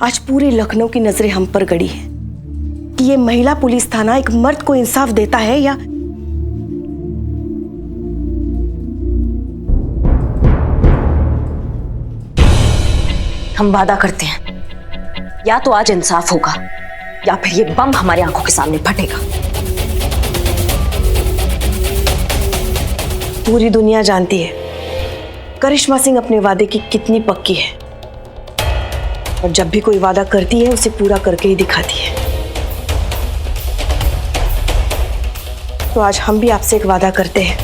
आज पूरे लखनऊ की नजरें हम पर गड़ी है कि ये महिला पुलिस थाना एक मर्द को इंसाफ देता है या हम वादा करते हैं, या तो आज इंसाफ होगा या फिर ये बम हमारी आंखों के सामने फटेगा। पूरी दुनिया जानती है करिश्मा सिंह अपने वादे की कितनी पक्की है और जब भी कोई वादा करती है उसे पूरा करके ही दिखाती है। तो आज हम भी आपसे एक वादा करते हैं,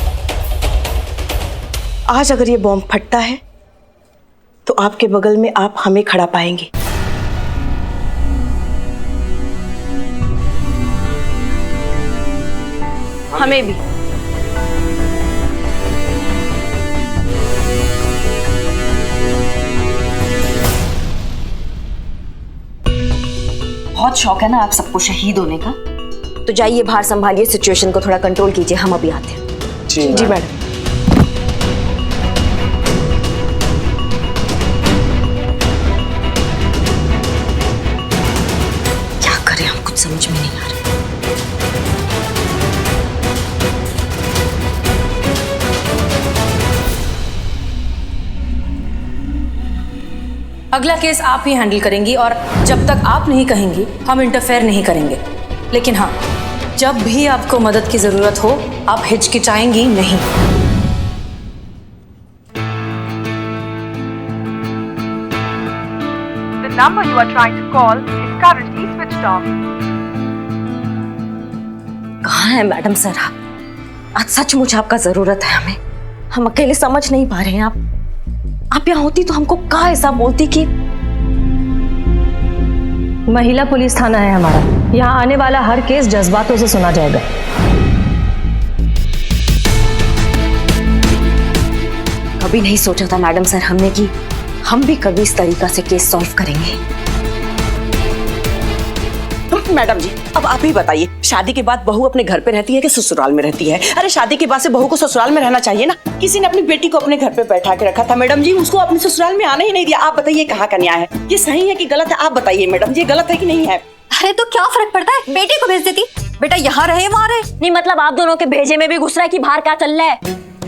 आज अगर ये बॉम्ब फटता है तो आपके बगल में आप हमें खड़ा पाएंगे। हमें भी। बहुत शौक है ना आप सबको शहीद होने का, तो जाइए बाहर संभालिए, सिचुएशन को थोड़ा कंट्रोल कीजिए, हम अभी आते हैं। जी मैडम। क्या करें हम कुछ समझ में नहीं आ रहा। अगला केस आप ही हैंडल करेंगी और जब तक आप नहीं कहेंगी हम इंटरफेयर नहीं करेंगे। लेकिन हाँ, जब भी आपको मदद की जरूरत हो आप हिचकिचाएंगी नहीं। The number you are trying to call is currently switched off. कहाँ है मैडम सर आप? आज सचमुच आपका जरूरत है हमें। हम अकेले समझ नहीं पा रहे हैं। आप यहाँ होती तो हमको कहाँ ऐसा बोलती कि महिला पुलिस थाना है हमारा, यहाँ आने वाला हर केस जज्बातों से सुना जाएगा। कभी नहीं सोचा था मैडम सर हमने कि हम भी कभी इस तरीका से केस सॉल्व करेंगे। मैडम जी अब आप ही बताइए, शादी के बाद बहू अपने घर पे रहती है कि ससुराल में रहती है? अरे शादी के बाद से बहू को ससुराल में रहना चाहिए ना। किसी ने अपनी बेटी को अपने घर पे बैठा के रखा था मैडम जी, उसको अपने ससुराल में आने ही नहीं दिया। आप बताइए कहाँ का न्याय है? ये सही है कि गलत है? आप बताइए मैडम जी, गलत है कि नहीं है? अरे तो क्या फर्क पड़ता है, बेटी को भेज देती, बेटा यहाँ रहे वहाँ रहे। नहीं मतलब आप दोनों के भेजे में भी घुस रहा है कि बाहर क्या चल रहा है।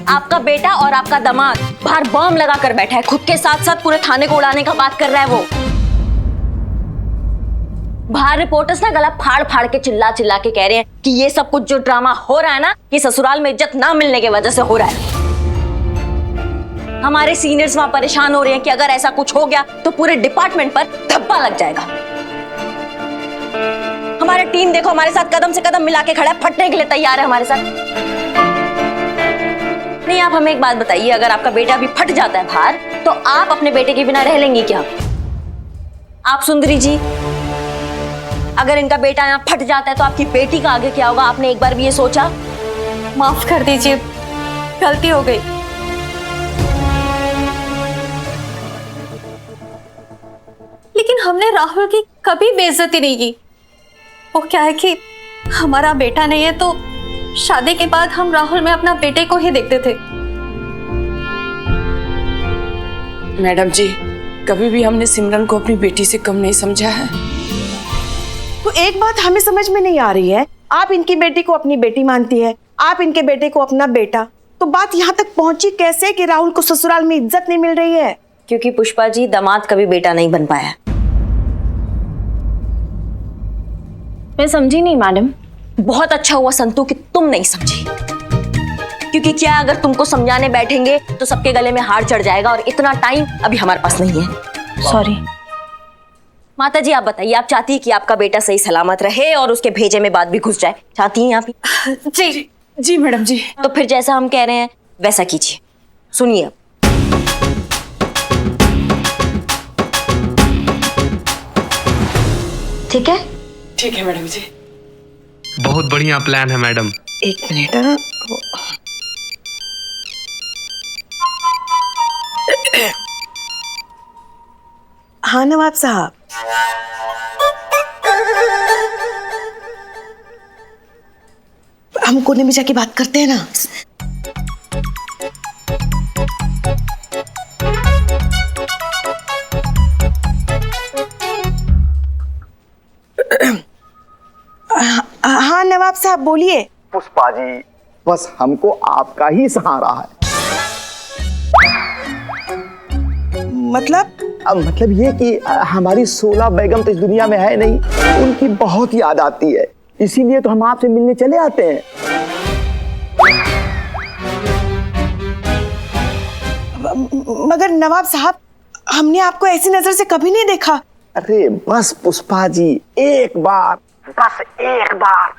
आपका बेटा और आपका दामाद बाहर बम लगा कर बैठा है, खुद के साथ साथ पूरे थाने को उड़ाने का बात कर रहा है वो। बाहर रिपोर्टर्स ना गला फाड़ फाड़ के चिल्ला चिल्ला के कह रहे हैं कि ये सब कुछ जो ड्रामा हो रहा है ना, ये ससुराल में इज्जत ना मिलने की वजह से हो रहा है। हमारे सीनियर्स वहां परेशान हो रहे हैं कि अगर ऐसा कुछ हो गया तो पूरे डिपार्टमेंट पर धब्बा लग जाएगा। हमारी टीम देखो हमारे साथ कदम से कदम मिला के खड़ा है, फटने के लिए तैयार है हमारे साथ। नहीं आप हमें एक बात बताइए, अगर आपका बेटा भी फट जाता है बाहर तो आप अपने बेटे के बिना रह लेंगी क्या? आप सुंदरी जी, अगर इनका बेटा यहाँ फट जाता है तो आपकी बेटी का आगे क्या होगा? आपने एक बार भी ये सोचा? माफ कर दीजिए, गलती हो गई। लेकिन हमने राहुल की कभी बेइज्जती नहीं की। वो क्या है कि हमारा बेटा नहीं है तो शादी के बाद हम राहुल में अपना बेटे को ही देखते थे। मैडम जी कभी भी हमने सिमरन को अपनी बेटी से कम नहीं समझा है। तो एक बात हमें समझ में नहीं आ रही है, आप इनकी बेटी को अपनी बेटी मानती है, आप इनके बेटे को अपना बेटा, तो बात यहाँ तक पहुंची कैसे कि राहुल को ससुराल में इज्जत नहीं मिल रही है? क्योंकि पुष्पा जी दामाद कभी बेटा नहीं बन पाया। मैं समझी नहीं मैडम। बहुत अच्छा हुआ संतू कि तुम नहीं समझी, क्योंकि क्या अगर तुमको समझाने बैठेंगे तो सबके गले में हार चढ़ जाएगा और इतना टाइम अभी हमारे पास नहीं है। सॉरी माता जी आप बताइए, आप चाहती है कि आपका बेटा सही सलामत रहे और उसके भेजे में बात भी घुस जाए? चाहती हैं आप ही? जी जी मैडम जी। तो फिर जैसा हम कह रहे हैं वैसा कीजिए। सुनिए अब, ठीक है? ठीक है मैडम जी। बहुत बढ़िया प्लान है मैडम। एक मिनट। हाँ नवाब साहब, हम कोने में जाके बात करते हैं ना। साहब बोलिए। पुष्पा जी, बस हमको आपका ही सहारा है। मतलब ये कि हमारी 16 बेगम तो इस दुनिया में है नहीं, उनकी बहुत याद आती है, इसीलिए तो हम आपसे मिलने चले आते हैं। मगर नवाब साहब, हमने आपको ऐसी नजर से कभी नहीं देखा। अरे बस पुष्पा जी, एक बार, बस एक बार।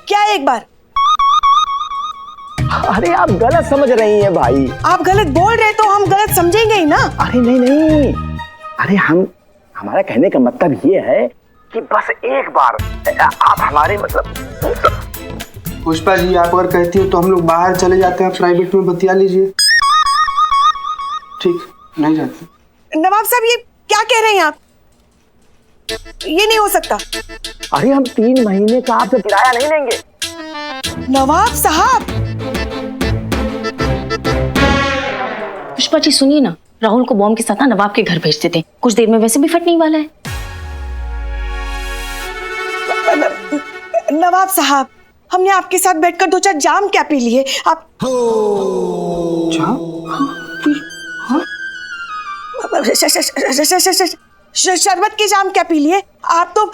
क्या एक बार? अरे आप गलत समझ रही हैं भाई। आप गलत बोल रहे तो हम गलत समझेंगे ही ना। अरे नहीं, अरे हमारा कहने का मतलब ये है कि बस एक बार आप हमारे मतलब। पुष्पा जी, आप अगर कहती हो तो हम लोग बाहर चले जाते हैं, प्राइवेट में बतिया लीजिए। ठीक, नहीं जाते। नवाब साहब, ये क्या कह रहे हैं आप? ये नहीं हो सकता। अरे हम 3 महीने का आपसे किराया नहीं लेंगे। नवाब साहब। पुष्पा जी सुनिए ना, राहुल को बॉम्ब के साथ नवाब के घर भेज देते, कुछ देर में वैसे भी फटने वाला है। नवाब साहब, हमने आपके साथ बैठकर 2-4 जाम क्या पी लिए। आप शरबत के जाम क्या पी लिए आप? तो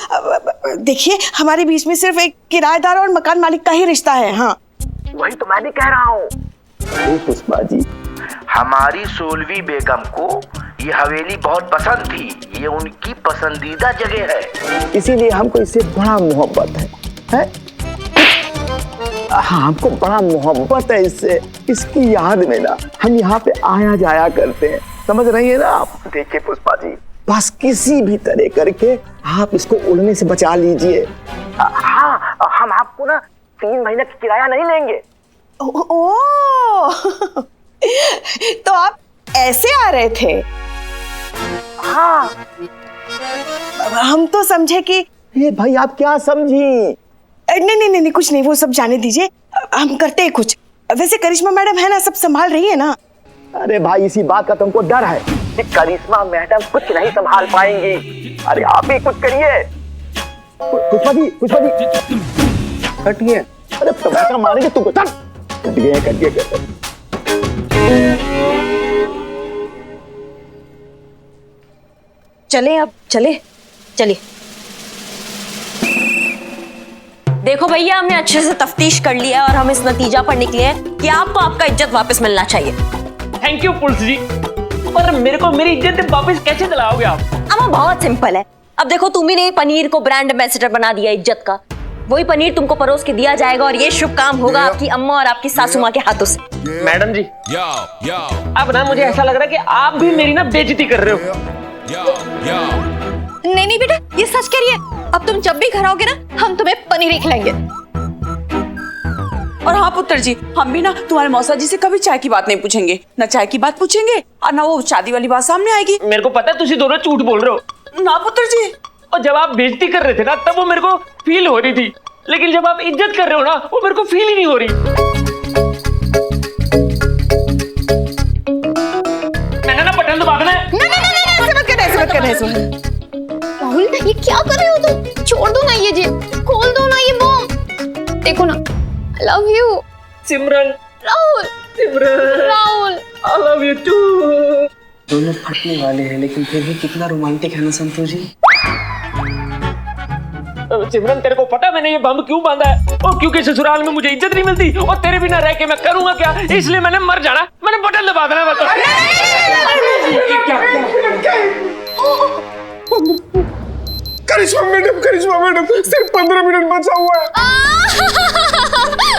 देखिए, हमारे बीच में सिर्फ एक किराएदार और मकान मालिक का ही रिश्ता है। हाँ, वही तो मैं भी कह रहा हूँ। पुष्पा जी, हमारी 16वीं बेगम को ये हवेली बहुत पसंद थी, ये उनकी पसंदीदा जगह है, इसीलिए हमको इससे बड़ा मोहब्बत है? हाँ, हमको बड़ा मोहब्बत है इससे। इसकी याद में ना हम यहाँ पे आया जाया करते हैं, समझ रही है ना आप? देखिए पुष्पा जी, बस किसी भी तरह करके आप इसको उड़ने से बचा लीजिए। हाँ, हम आपको ना 3 महीने का किराया नहीं लेंगे। ओह, तो आप ऐसे आ रहे थे? हाँ, हम तो समझे कि ये भाई आप क्या समझी? नहीं, कुछ नहीं, वो सब जाने दीजिए, हम करते हैं कुछ। वैसे करिश्मा मैडम है ना, सब संभाल रही है ना? अरे भाई, इसी बात का तुमको डर है कि करिश्मा मैडम कुछ नहीं संभाल पाएंगी। अरे आप ही कुछ करिए। पुष्पा जी, हटिए। अरे तुम ऐसा मारेंगे तुमको। कट गए। चले अब, चले। देखो भैया, हमने अच्छे से तफ्तीश कर लिया है और हम इस नतीजा पर निकले हैं कि आपको आपका इज्जत वापस मिलना चाहिए। थैंक यू पुलिस जी, पर मेरे को मेरी इज्जत वापस कैसे दिलाओगे आप? अब बहुत सिंपल है। अब देखो, तुम्ही ने पनीर को ब्रांड एम्बेसडर बना दिया इज्जत का, वही पनीर तुमको परोस के दिया जाएगा और ये शुभ काम होगा आपकी अम्मा और आपकी सासू माँ के हाथों से। मैडम जी, अब ना मुझे ऐसा लग रहा है कि आप भी मेरी ना बेइज्जती कर रहे हो। नहीं बेटा, ये सच कह रही है। अब तुम जब भी घर आओगे ना, हम तुम्हें पनीर ही खिलाएंगे। और हाँ पुत्र जी, हम भी ना तुम्हारे मौसा जी से कभी चाय की बात नहीं पूछेंगे, ना चाय की बात पूछेंगे और ना वो शादी वाली बात सामने आएगी। मेरे को पता है तुसी दोनों झूठ बोल रहे हो। ना पुत्र जी, और जब आप बेइज्जती कर रहे थे ना, तब वो मेरे को फील हो रही थी, लेकिन जब आप इज्जत कर रहे हो ना, वो मेरे को फील ही नहीं हो रही। मैंने ना बटन दबाना है। ऐसे मत करना। राहुल, ये क्या कर रहे हो तुम? छोड़ दो ना ये जी, खोल दो ना ये बॉम्ब। देखो ना, I love you। Simran. Rahul. I love you too। दोनों फटने वाले हैं, लेकिन फिर भी कितना रोमांटिक है ना संतोष जी। सिमरन, तेरे को पता मैंने ये बम क्यों बांधा है? और क्योंकि ससुराल में मुझे इज्जत नहीं मिलती और तेरे बिना रह के मैं करूंगा क्या, इसलिए मैंने मर जाना। मैंने बटन दबा देना। बता करिश्मा मैडम, सिर्फ 15 मिनट बचा हुआ है।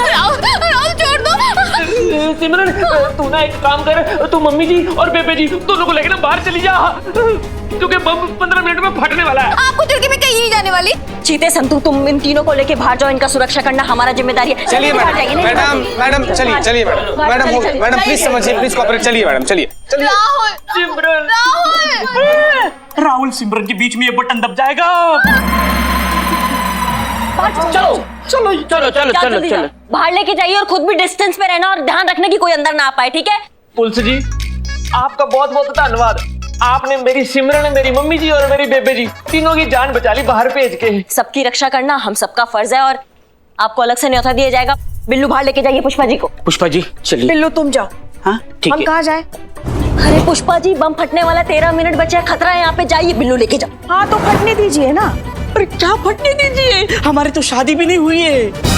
राहुल छोड़ दो। सिमरन, तू ना एक काम कर, तू मम्मी जी और बेबे जी दोनों को लेकर ना बाहर चली जा, क्योंकि बम 15 मिनट में फटने वाला है। आपको छोड़ के मैं कहीं नहीं जाने वाली। चीते संतू, तुम इन तीनों को लेके बाहर जाओ, इनका सुरक्षा करना हमारा जिम्मेदारी है। चलिए मैडम, चलिए मैडम प्लीज समझिए, प्लीज कोऑपरेट। चलिए मैडम, चलिए। सिमरन, राहुल सिमरन के बीच में ये बटन दब जाएगा। चलो। बाहर लेके जाइए और खुद भी डिस्टेंस पे रहना और ध्यान रखना कि कोई अंदर ना आ पाए, ठीक है? पुलिस जी, आपका बहुत बहुत धन्यवाद। आपने मेरी सिमरन, मेरी मम्मी जी और मेरी बेबे जी तीनों की जान बचा ली बाहर भेज के। सबकी रक्षा करना हम सबका फर्ज है और आपको अलग से न्योता दिया जाएगा। बिल्लू बाहर लेके जाइए पुष्पा जी को। पुष्पा जी चलिए। बिल्लू तुम जाओ। हाँ ठीक है। हम कहाँ जाए? अरे पुष्पा जी बम फटने वाला 13 मिनट बचे हैं, खतरा है यहाँ पे, जाइए बिल्लू लेके जाओ। हाँ तो फटने दीजिए ना। अरे क्या फटने दीजिए, हमारी तो शादी भी नहीं हुई है।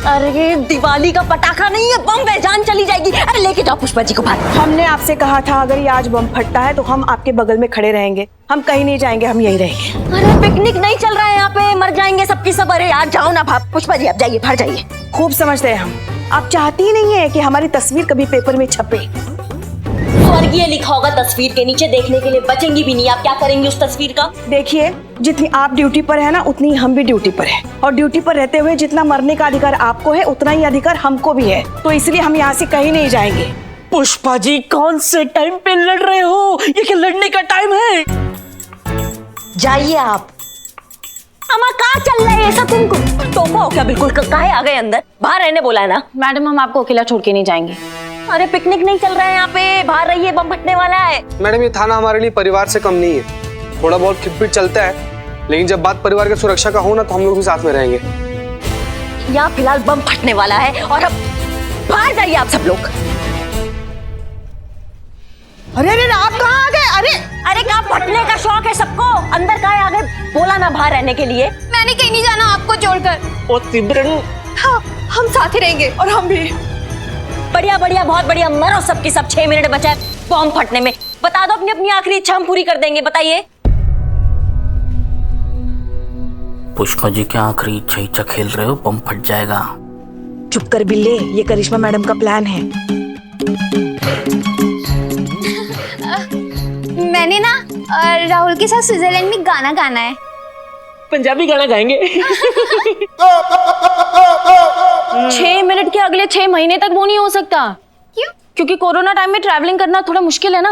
अरे दिवाली का पटाखा नहीं है, बम है, जान चली जाएगी। अरे लेके जाओ पुष्पा जी को बाहर। हमने आपसे कहा था अगर ये आज बम फटता है तो हम आपके बगल में खड़े रहेंगे, हम कहीं नहीं जाएंगे, हम यहीं रहेंगे। अरे पिकनिक नहीं चल रहा है यहाँ पे, मर जाएंगे सबकी सब। अरे यार जाओ ना भाप। पुष्पा जी आप जाइए, बाहर जाइए। खूब समझते हैं हम, आप चाहती ही नहीं है कि हमारी तस्वीर कभी पेपर में छपे। स्वर्गीय लिखा होगा तस्वीर के नीचे, देखने के लिए बचेंगी भी नहीं। आप क्या करेंगे उस तस्वीर का? देखिए जितनी आप ड्यूटी पर है ना उतनी हम भी ड्यूटी पर है, और ड्यूटी पर रहते हुए जितना मरने का अधिकार आपको है उतना ही अधिकार हमको भी है, तो इसलिए हम यहाँ से कहीं नहीं जाएंगे। पुष्पा जी कौन से टाइम पे लड़ रहे हो, ये क्या लड़ने का टाइम है? जाइए आप। अम्मा कहाँ चल रहे हैं सब? तुमको टोपा हो क्या बिल्कुल? काहे आ गए अंदर? बाहर रहने बोला है ना। मैडम हम आपको अकेला छोड़ के नहीं जाएंगे। अरे पिकनिक नहीं चल रहा है यहाँ पे, बाहर रहिए, बम फटने वाला है। मैडम ये थाना हमारे लिए परिवार से कम नहीं है, थोड़ा बहुत खिटपिट चलता है, लेकिन जब बात परिवार की सुरक्षा का हो ना तो हम लोग भी साथ में रहेंगे। यहाँ फिलहाल बम फटने वाला है और अब बाहर जाइए आप सब लोग। अरे अरे आप कहाँ आ गए? अरे अरे कहाँ फटने का शौक है सबको, अंदर कहाँ आ गए? बोला ना बाहर रहने के लिए। मैंने कहीं नहीं जाना आपको छोड़कर। ओ सिमरन। हाँ हम साथ ही रहेंगे। और हम भी। बढ़िया बढ़िया, बहुत बढ़िया, मरो सबकी सब। 6 मिनट बचा है बम फटने में। बता दो अपनी अपनी आखिरी इच्छा, हम पूरी कर देंगे। बताइए। पुष्पा जी क्या आखिरी इच्छा खेल रहे हो, बम फट जाएगा। चुप कर बिल्ले, ये करिश्मा मैडम का प्लान है। मैंने ना राहुल के साथ स्विट्जरलैंड में गाना गाना है। पंजाबी गाना गाएंगे। 6 मिनट के अगले 6 महीने तक वो नहीं हो सकता। क्यों? क्योंकि कोरोना टाइम में ट्रैवलिंग करना थोड़ा मुश्किल है ना।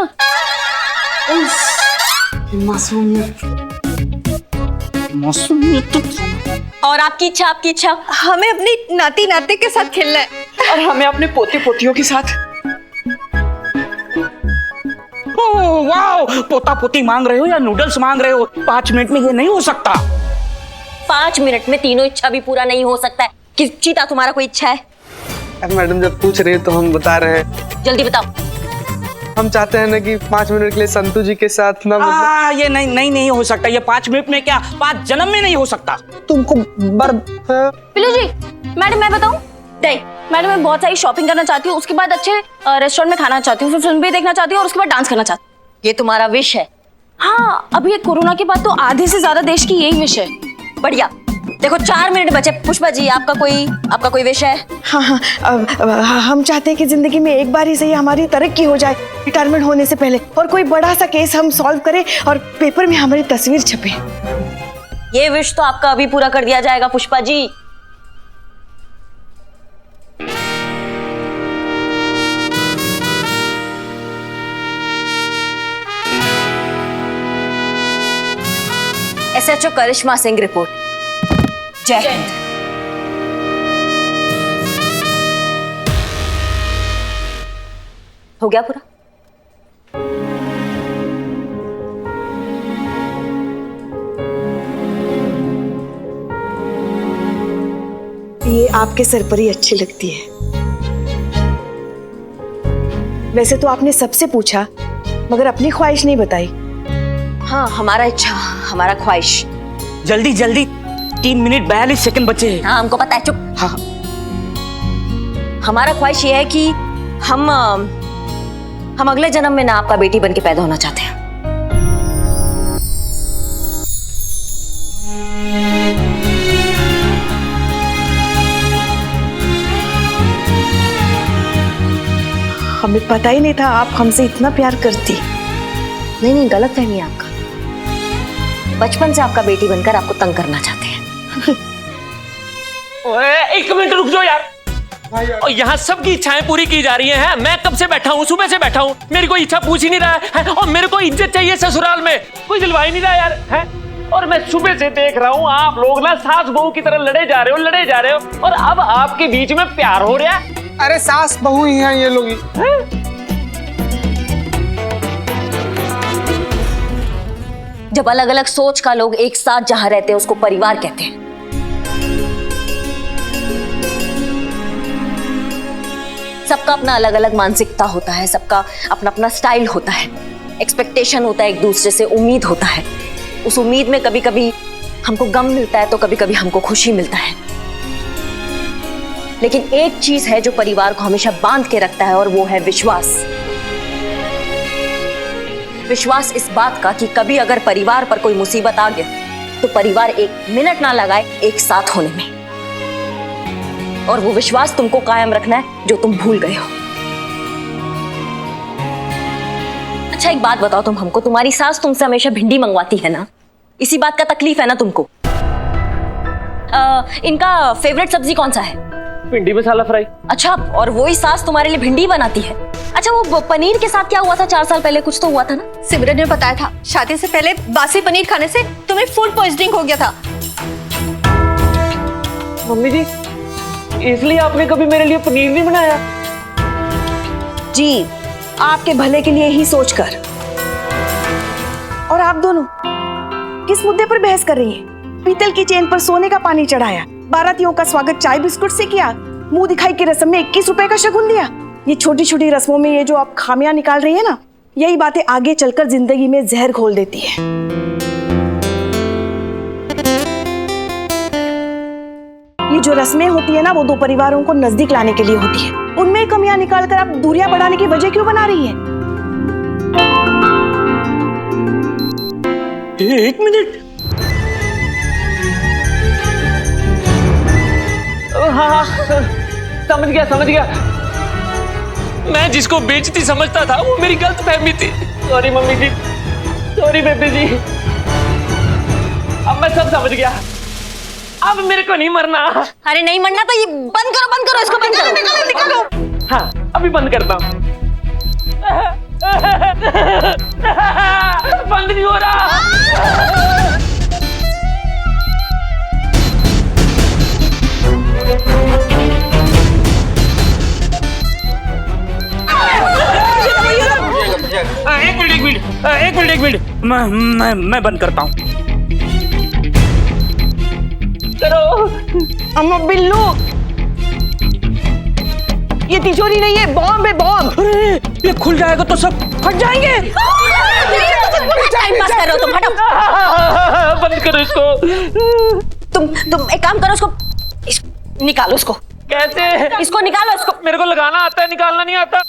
और आपकी इच्छा, आपकी इच्छा? हमें अपनी नाती नाते के साथ खेलना है। और हमें अपने पोते पोतियों के साथ। ओह वाह, पोता पोती मांग रहे हो या नूडल्स मांग रहे हो? 5 मिनट में ये नहीं हो सकता। 5 मिनट में तीनों इच्छा भी पूरा नहीं हो सकता है। किस चीता तुम्हारा कोई इच्छा है? मैडम जब पूछ रहे हैं तो हम बता रहे हैं। जल्दी बताओ। हम चाहते हैं ना कि 5 मिनट के लिए संतू जी के साथ ना ये नहीं हो सकता। ये 5 मिनट में क्या 5 जन्म में नहीं हो सकता। तुमको पिलू जी, मैडम मैं बताऊं? नहीं मैडम, मैं बहुत सारी शॉपिंग करना चाहती हूँ, उसके बाद अच्छे रेस्टोरेंट में खाना चाहती हूँ, फिर फिल्म भी देखना चाहती हूँ और उसके बाद डांस करना चाहती हूँ। ये तुम्हारा विश है? हाँ, अभी ये कोरोना के बाद तो आधे से ज्यादा देश की यही विश है। बढ़िया। देखो 4 मिनट बचे। पुष्पा जी आपका कोई विश है? हाँ हाँ, हम चाहते हैं कि जिंदगी में एक बार ही सही हमारी तरक्की हो जाए रिटायरमेंट होने से पहले, और कोई बड़ा सा केस हम सॉल्व करें और पेपर में हमारी तस्वीर छपे। ये विश तो आपका अभी पूरा कर दिया जाएगा पुष्पा जी। SHO करिश्मा सिंह रिपोर्ट। जय हिंद। हो गया पूरा? ये आपके सर पर ही अच्छी लगती है। वैसे तो आपने सबसे पूछा मगर अपनी ख्वाहिश नहीं बताई। हाँ, हमारा इच्छा, हमारा ख्वाहिश। जल्दी जल्दी, 3 मिनट 42 सेकंड बचे हैं। हाँ हमको पता है, चुप। हाँ हमारा ख्वाहिश ये है कि हम अगले जन्म में ना आपका बेटी बन के पैदा होना चाहते हैं। हमें पता ही नहीं था आप हमसे इतना प्यार करती। नहीं, गलत फहमी है आपका। बचपन से आपका बेटी बनकर आपको तंग करना चाहते हैं। ओए 1 मिनट रुक जाओ यार। और यहाँ सबकी इच्छाएं पूरी की जा रही हैं। मैं कब से बैठा हूँ, सुबह से बैठा हूँ, मेरी कोई इच्छा पूछ ही नहीं रहा है। और मेरे को इज्जत चाहिए ससुराल में, कोई दिलवा ही नहीं रहा यार है। और मैं सुबह से देख रहा हूँ आप लोग ना सास बहू की तरह लड़े जा रहे हो, और अब आपके बीच में प्यार हो रहा है। अरे सास बहू ही हैं ये लोग। जब अलग अलग सोच का लोग एक साथ जहां रहते हैं उसको परिवार कहते हैं। सबका अपना अलग अलग मानसिकता होता है, सबका अपना अपना स्टाइल होता है, एक्सपेक्टेशन होता है, एक दूसरे से उम्मीद होता है। उस उम्मीद में कभी कभी हमको गम मिलता है तो कभी कभी हमको खुशी मिलता है। लेकिन एक चीज है जो परिवार को हमेशा बांध के रखता है और वो है विश्वास। विश्वास इस बात का कि कभी अगर परिवार पर कोई मुसीबत आ गया तो परिवार एक मिनट ना लगाए एक साथ होने में। और वो विश्वास तुमको कायम रखना है जो तुम भूल गए हो। अच्छा एक बात बताओ तुम हमको, तुम्हारी सास तुमसे हमेशा भिंडी मंगवाती है ना, इसी बात का तकलीफ है ना तुमको? इनका फेवरेट सब्जी कौन सा है? भिंडी मसाला फ्राई। अच्छा, और वही सास तुम्हारे लिए भिंडी बनाती है। अच्छा वो पनीर के साथ क्या हुआ था 4 साल पहले? कुछ तो हुआ था ना? सिमरन ने बताया था शादी से पहले बासी पनीर खाने से तुम्हें फूड पॉइजनिंग हो गया था। मम्मी जी, इसलिए आपने कभी मेरे लिए पनीर नहीं बनाया? जी, आपके भले के लिए ही सोचकर। और आप दोनों किस मुद्दे पर बहस कर रही हैं? पीतल की चेन पर सोने का पानी चढ़ाया, बारातियों का स्वागत चाय बिस्कुट से किया, मुंह दिखाई की रस्म में 21 रुपए का शगुन दिया। ये छोटी छोटी रस्मों में ये जो आप खामियां निकाल रही है ना, यही बातें आगे चलकर जिंदगी में जहर घोल देती है। ये जो रस्में होती है ना, वो दो परिवारों को नजदीक लाने के लिए होती है। उनमें कमियां निकालकर आप दूरियां बढ़ाने की वजह क्यों बना रही है? एक मिनट। हाँ, समझ गया। मैं जिसको बेइज्जती समझता था वो मेरी गलत फहमी थी। सॉरी मम्मी जी, सॉरी बेबी जी। अब मैं सब समझ गया। अब मेरे को नहीं मरना। अरे नहीं मरना तो ये बंद करो इसको, बंद करो। निकालो। हाँ, अभी बंद करता हूँ। बंद नहीं हो रहा। एक मिनट मैं बंद करता हूँ। करो। अम्मा बिल्लू, ये तिजोरी नहीं है, बॉम्ब है, बॉम्ब। अरे ये खुल जाएगा तो सब फट जाएंगे। टाइम पास कर रहे हो तुम, हटो। बंद करो इसको। तुम एक काम करो, इसको निकालो। इसको कैसे? इसको निकालो। इसको मेरे को लगाना आता है, निकालना नहीं आता।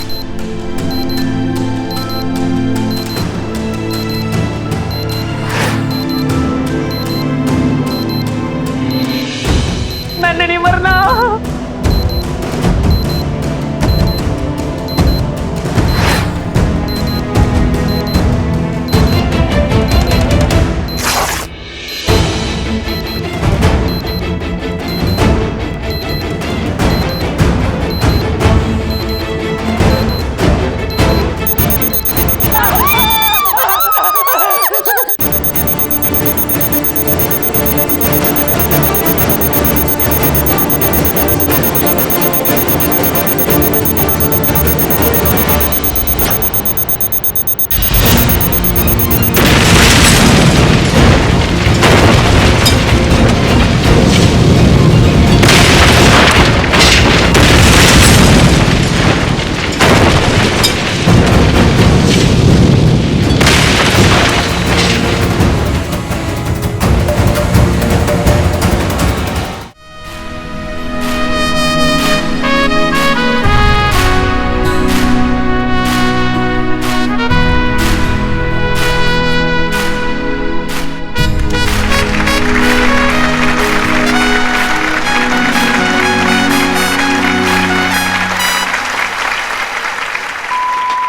मैंने नहीं मरना।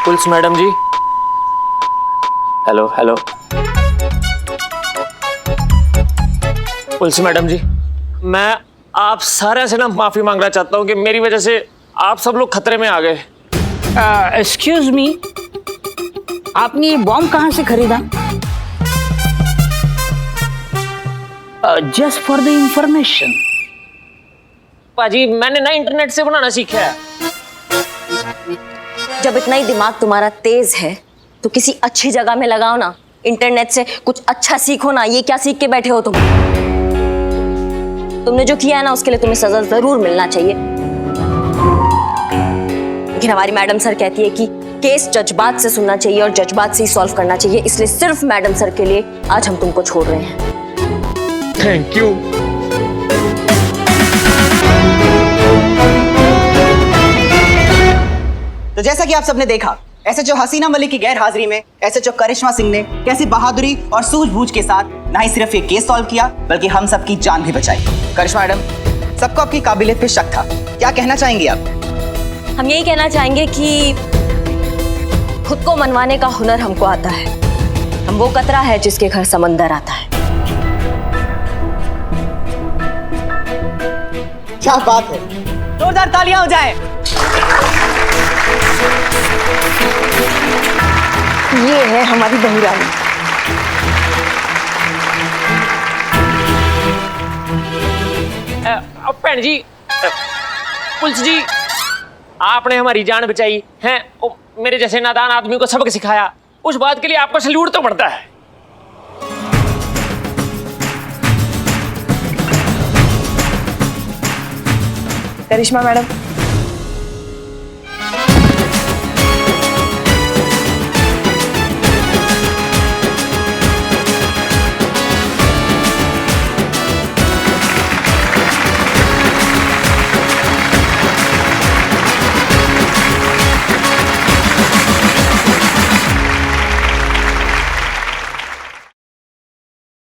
पुलिस मैडम जी, हेलो। पुलिस मैडम जी, मैं आप सारे से ना माफी मांगना चाहता हूँ कि मेरी वजह से आप सब लोग खतरे में आ गए। एक्सक्यूज मी, आपने ये बॉम्ब कहाँ से खरीदा? Just for the information. पाजी, मैंने ना इंटरनेट से बनाना सीखा है। जब इतना ही दिमाग तुम्हारा तेज है तो किसी अच्छी जगह में लगाओ ना, इंटरनेट से कुछ अच्छा सीखो ना, ये क्या सीख के बैठे हो तुम? तुमने जो किया है ना उसके लिए तुम्हें सजा जरूर मिलना चाहिए। लेकिन हमारी मैडम सर कहती है कि केस जज्बात से सुनना चाहिए और जज्बात से ही सॉल्व करना चाहिए, इसलिए सिर्फ मैडम सर के लिए आज हम तुमको छोड़ रहे हैं। Thank you. तो जैसा कि आप सबने देखा, एसएचओ हसीना मलिक की गैर हाजिरी में एसएचओ करिश्मा सिंह ने कैसी बहादुरी और सूझबूझ के साथ न ही सिर्फ ये केस सॉल्व किया बल्कि हम सबकी जान भी बचाई। करिश्मा मैडम, सबको आपकी काबिलियत पे शक था, क्या कहना चाहेंगी आप? हम यही कहना चाहेंगे कि खुद को मनवाने का हुनर हमको आता है। हम वो कतरा है जिसके घर समंदर आता है। क्या बात है, जोरदार तालियां हो जाएं। ये है हमारी बहू रानी। भैन जी, पुलिस जी, आपने हमारी जान बचाई है, मेरे जैसे नादान आदमी को सबक सिखाया, उस बात के लिए आपको सैल्यूट तो बढ़ता है। करिश्मा मैडम,